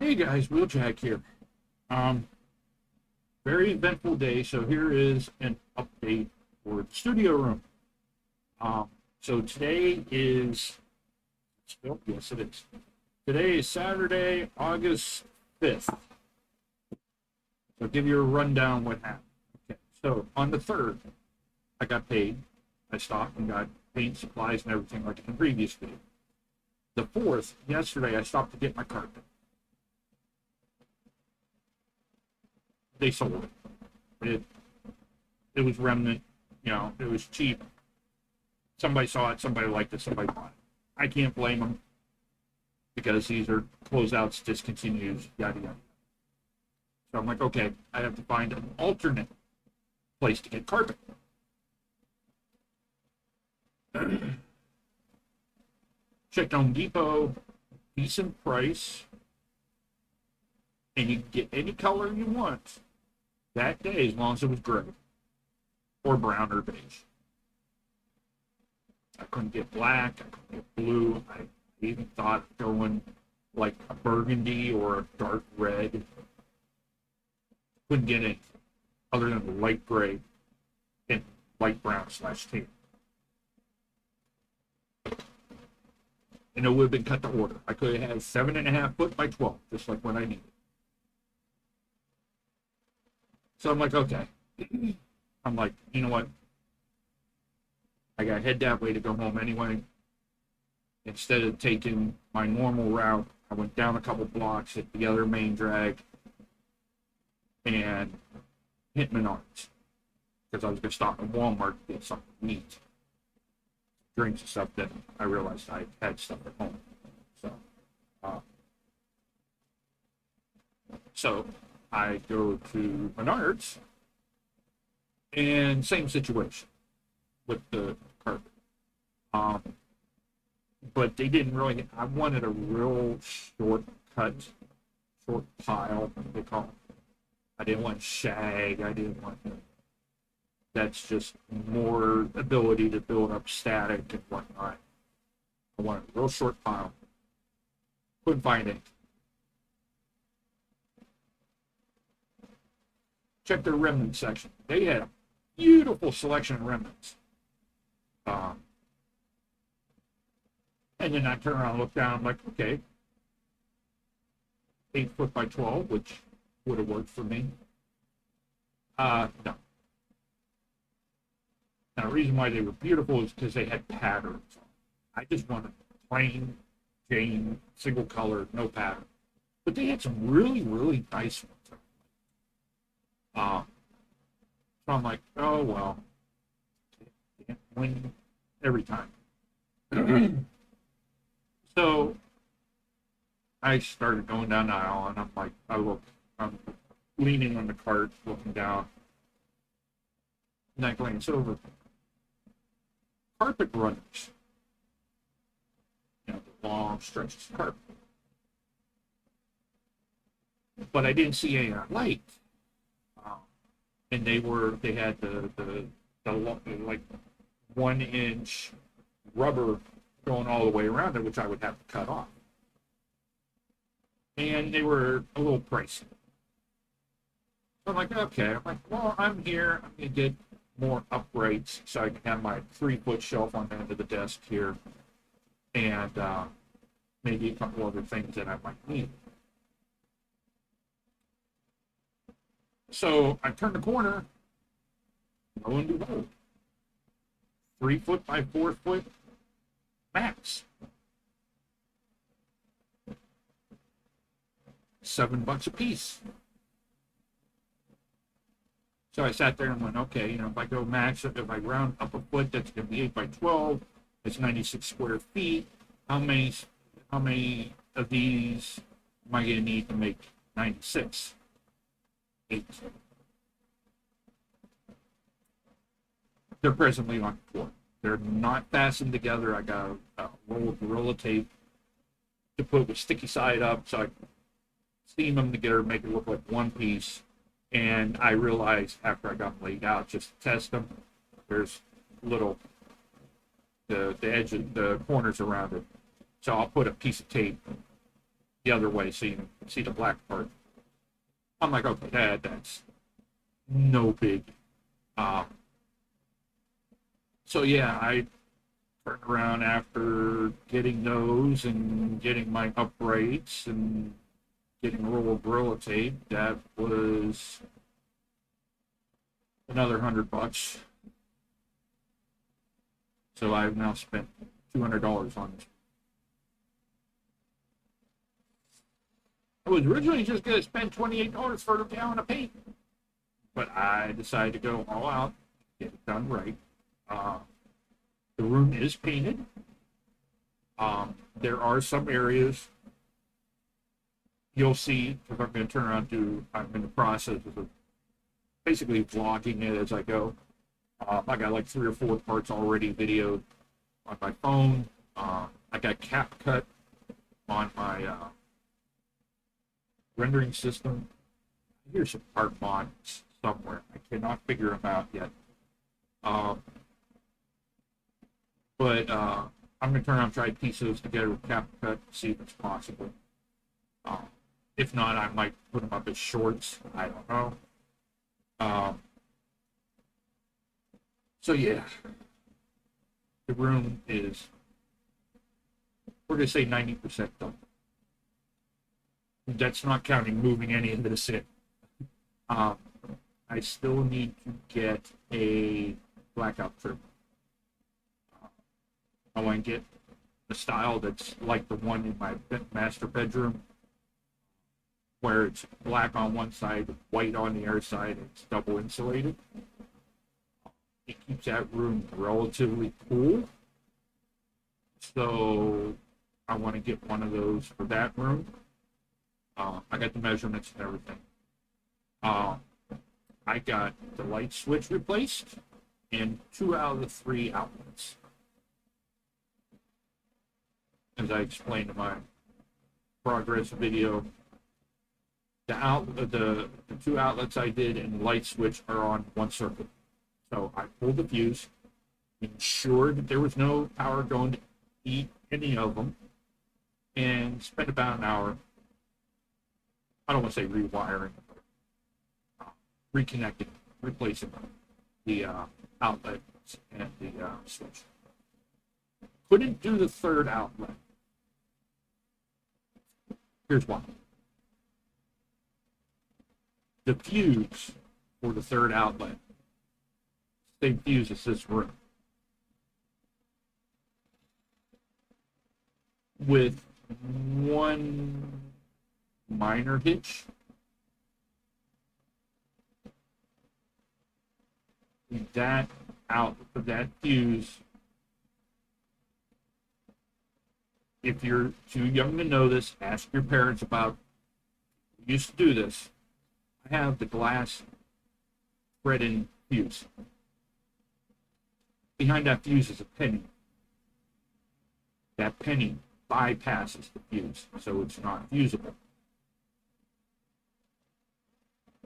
Hey guys, Wheeljack here. Um, Very eventful day. So here is an update for the studio room. So today is, oh, yes it is. Today is Saturday, August 5th. So I'll give you a rundown what happened. Okay, so on the 3rd, I got paid. I stopped and got paint supplies and everything like in the previous video. The 4th, yesterday, I stopped to get my carpet. They sold it. It was remnant, it was cheap. Somebody saw it, somebody liked it, somebody bought it. I can't blame them because these are closeouts, discontinues, yada yada. So I'm like, okay, I have to find an alternate place to get carpet. Checked Home Depot, decent price, and you can get any color you want that day as long as it was gray or brown or beige. I couldn't get black, I couldn't get blue. I even thought of going like a burgundy or a dark red. Couldn't get it other than the light gray and light brown / tan. And it would have been cut to order. I could have had 7.5 foot by 12, just like what I needed. So I'm like, okay. I'm like, you know what? I got to head that way to go home anyway. Instead of taking my normal route, I went down a couple blocks, hit the other main drag, and hit Menards. Because I was going to stop at Walmart to get something to eat. Drinks and stuff that I realized I had stuff at home. So I go to Menards, and same situation with the carpet. But they didn't really. I wanted a real short pile. They call it. I didn't want shag. I didn't want. That's just more ability to build up static and whatnot. I wanted a real short pile. Couldn't find it. Check their remnant section. They had a beautiful selection of remnants. And then I turn around and look down. I'm like, okay, 8 foot by 12, which would have worked for me. No. Now, the reason why they were beautiful is because they had patterns. I just wanted plain Jane, single color, no pattern. But they had some really, really nice ones. So I'm like, oh, well, can't win every time. So I started going down the aisle, and I'm like, I'm leaning on the cart, looking down, and I glance over. Carpet runners. The long stretches of carpet. But I didn't see any I liked. And they had the like 1-inch rubber going all the way around it, which I would have to cut off. And they were a little pricey. So I'm like, okay. I'm like, well, I'm here. I'm going to get more uprights so I can have my 3-foot shelf on the end of the desk here. And maybe a couple other things that I might need. So I turn the corner, lo and behold, 3 foot by 4 foot mats. $7 a piece. So I sat there and went, okay, if I go max, if I round up a foot, that's going to be 8 by 12. It's 96 square feet. How many of these am I going to need to make 96? 8. They're presently on the floor. They're not fastened together. I got a roll of Gorilla Tape to put with sticky side up so I can steam them together, make it look like one piece. And I realized after I got them laid out, just to test them, there's little the edge of the corners around it. So I'll put a piece of tape the other way so you can see the black part. I'm like, okay, that's no big. Um, so yeah, I turned around after getting those and getting my uprights and getting a roll of Gorilla Tape. That was another $100. So I've now spent $200 on this. I was originally just going to spend $28 for a gallon of paint, but I decided to go all out, get it done right. Uh, the room is painted. There are some areas you'll see, because I'm going to turn around I'm in the process of basically vlogging it as I go. I got like 3 or 4 parts already videoed on my phone. I got CapCut on my rendering system. Here's some part mods somewhere. I cannot figure them out yet. But I'm going to turn around and try to piece those together with CapCut, see if it's possible. If not, I might put them up as shorts. I don't know. So yeah, the room is, we're going to say 90% done. That's not counting moving any of this in. I still need to get a blackout trim. I want to get a style that's like the one in my master bedroom, where it's black on one side, white on the other side, and it's double insulated. It keeps that room relatively cool. So I want to get one of those for that room. I got the measurements and everything. I got the light switch replaced and 2 out of the 3 outlets. As I explained in my progress video, the 2 outlets I did and the light switch are on one circuit. So I pulled the fuse, ensured that there was no power going to eat any of them, and spent about an hour, I don't want to say rewiring, reconnecting, replacing the outlets and the switch. Couldn't do the 3rd outlet. Here's why. The fuse for the 3rd outlet, same fuse as this room, with one minor hitch. That fuse, if you're too young to know this, ask your parents about. We used to do this. I have the glass thread-in fuse. Behind that fuse is a penny. That penny bypasses the fuse, so it's not fusible.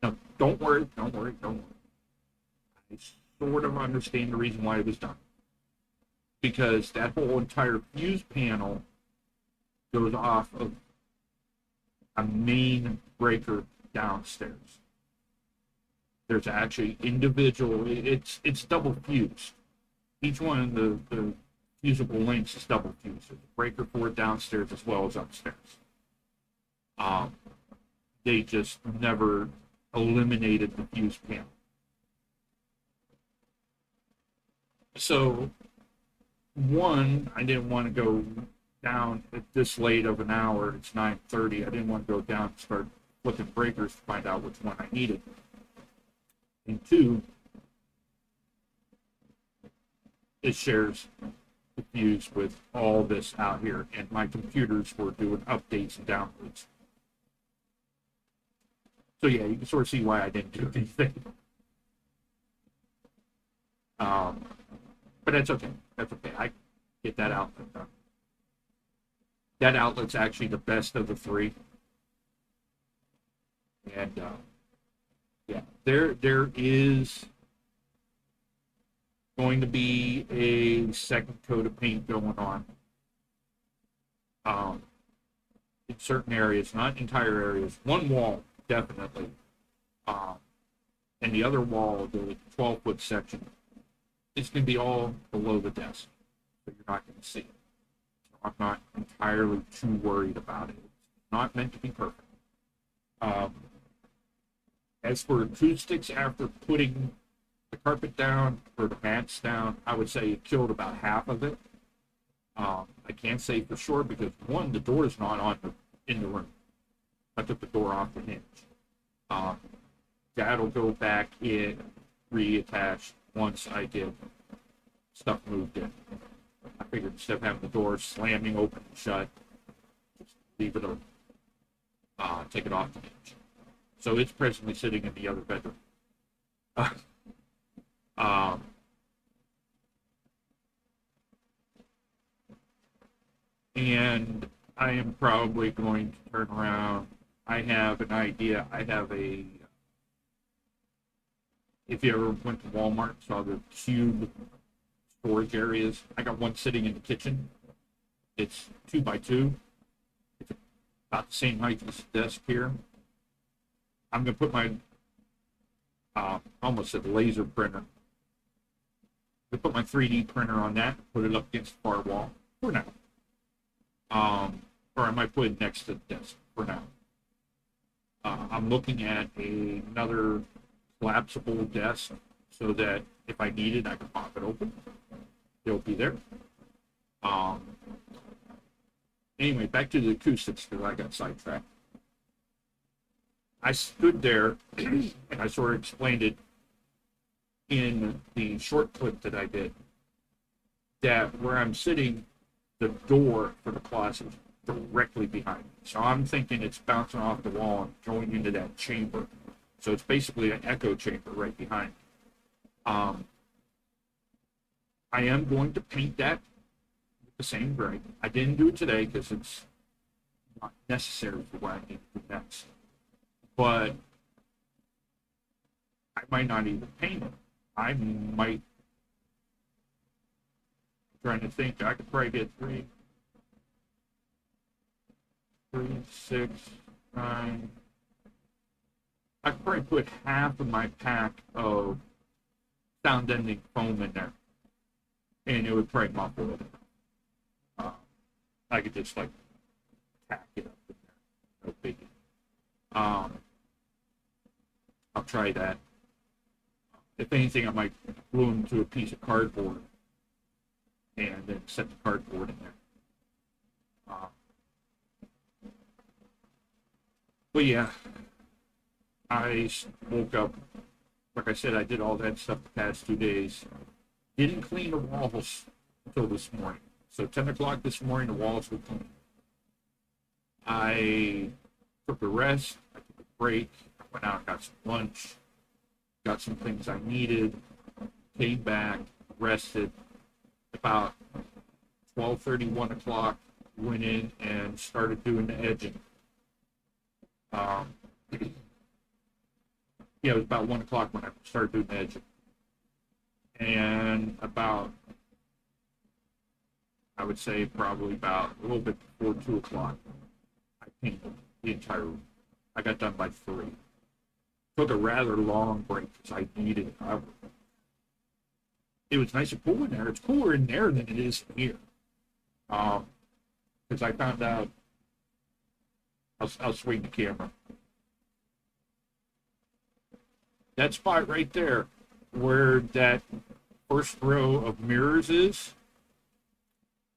Now, don't worry. I sort of understand the reason why it was done. Because that whole entire fuse panel goes off of a main breaker downstairs. There's actually individual, it's double fused. Each one of the fusible links is double fused. There's a breaker for it downstairs as well as upstairs. They just never eliminated the fuse panel. So, one, I didn't want to go down at this late of an hour. It's 9:30. I didn't want to go down and start flipping breakers to find out which one I needed. And 2, it shares the fuse with all this out here, and my computers were doing updates and downloads. So yeah, you can sort of see why I didn't do anything. But that's okay. That's okay. I get that outlet done. That outlet's actually the best of the 3. And yeah, there is going to be a second coat of paint going on. in certain areas, not entire areas. One wall, definitely. Um, and the other wall, the 12-foot section, is going to be all below the desk. So you're not going to see it. So I'm not entirely too worried about it. It's not meant to be perfect. Um, as for acoustics, after putting the carpet down or the mats down, I would say it killed about half of it. I can't say for sure because one, the door is not on in the room. I took the door off the hinge. Um, that'll go back in reattached once I get stuff moved in. I figured instead of having the door slamming open and shut, just leave it open. Take it off the hinge. So it's presently sitting in the other bedroom. um, and I am probably going to turn around. I have an idea. If you ever went to Walmart, saw the cube storage areas, I got one sitting in the kitchen. It's 2x2. It's about the same height as the desk here. I'm going to put my, almost said laser printer. I put my 3D printer on that, put it up against the far wall for now. Or I might put it next to the desk for now. I'm looking at another collapsible desk so that if I need it, I can pop it open. It'll be there. Anyway, back to the acoustics because I got sidetracked. I stood there and I sort of explained it in the short clip that I did, that where I'm sitting, the door for the closet is directly behind me. So I'm thinking it's bouncing off the wall and going into that chamber. So it's basically an echo chamber right behind me. I am going to paint that with the same gray. I didn't do it today because it's not necessary for what I need to do next. But I might not even paint it. I might, I'm trying to think, I could probably get 3, 6, 9. I could probably put half of my pack of sound deadening foam in there, and it would probably muffle it. I could just like tack it up in there, no biggie. I'll try that. If anything, I might glue them to a piece of cardboard and then set the cardboard in there. But yeah, I woke up, like I said, I did all that stuff the past 2 days. Didn't clean the walls until this morning. So 10 o'clock this morning, the walls were clean. I took a rest, I took a break, I went out and got some lunch, got some things I needed, came back, rested. About 12:30, 1 o'clock, went in and started doing the edging. Yeah, it was about 1 o'clock when I started doing the edging. And about, I would say probably about a little bit before 2 o'clock, I painted the entire room. I got done by 3. Took a rather long break because I needed it. It was nice and cool in there. It's cooler in there than it is here. Because I found out, I'll swing the camera. That spot right there, where that first row of mirrors is,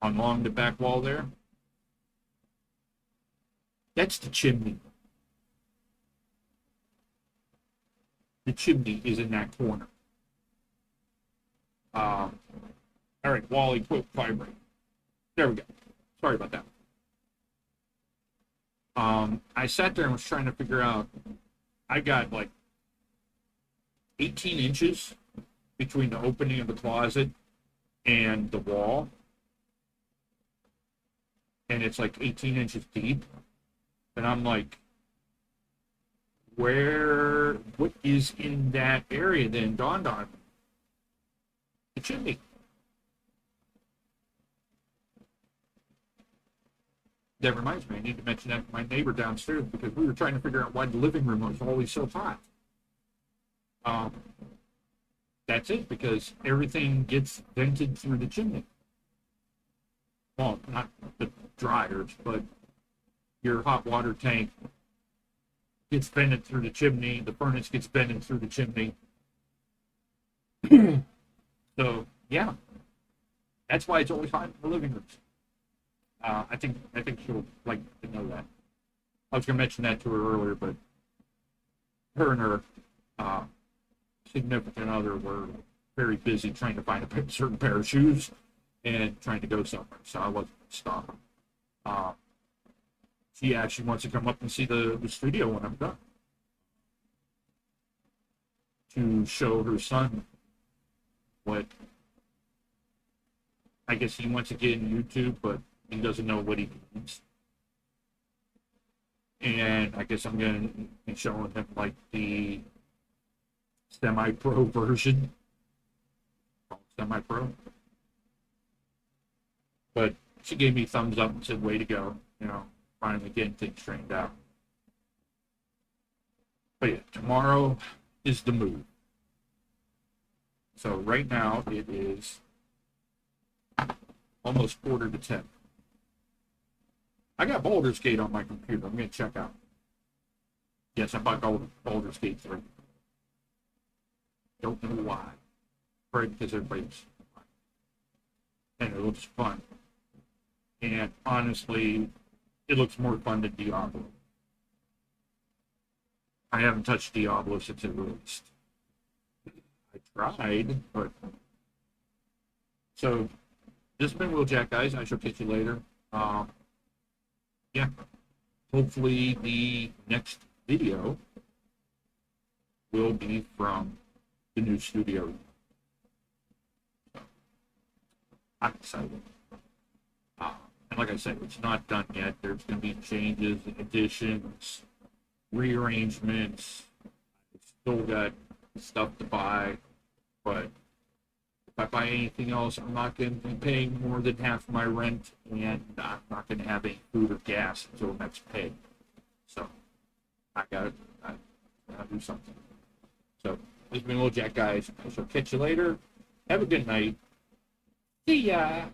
along the back wall there, that's the chimney. The chimney is in that corner. All right, Wally, quit vibrating. There we go. Sorry about that. I sat there and was trying to figure out, I got like 18 inches between the opening of the closet and the wall. And it's like 18 inches deep. And I'm like, what is in that area? Then dawned on me. The chimney. That reminds me, I need to mention that to my neighbor downstairs because we were trying to figure out why the living room was always so hot. Um, that's it, because everything gets vented through the chimney. Well, not the dryers, but your hot water tank gets vented through the chimney. The furnace gets vented through the chimney. So yeah, that's why it's always hot in the living rooms. I think she'll like to know that. I was gonna mention that to her earlier, but her and her uh, significant other were very busy trying to find a certain pair of shoes and trying to go somewhere, so I wasn't stopping. Uh, she actually wants to come up and see the studio when I'm done to show her son what I guess he wants to get in YouTube, but he doesn't know what he needs. And I guess I'm going to be showing him like the semi-pro version, semi-pro. But she gave me thumbs up and said, "Way to go!" You know, finally getting things straightened out. But yeah, tomorrow is the move. So right now it is almost 9:45. I got Baldur's Gate on my computer. I'm going to check out. Yes, I bought Baldur's Gate 3. Don't know why. Probably because everybody's. And it looks fun. And honestly, it looks more fun than Diablo. I haven't touched Diablo since it released. I tried, but. So, this has been Wheeljack, guys. I shall catch you later. Yeah. Hopefully, the next video will be from the new studio. I'm excited. And like I said, it's not done yet. There's going to be changes, additions, rearrangements. I've still got stuff to buy, but if I buy anything else, I'm not going to be paying more than half my rent, and I'm not going to have any food or gas until next pay. So I gotta do something. So this has been Wheeljack, guys. I shall catch you later. Have a good night. See ya.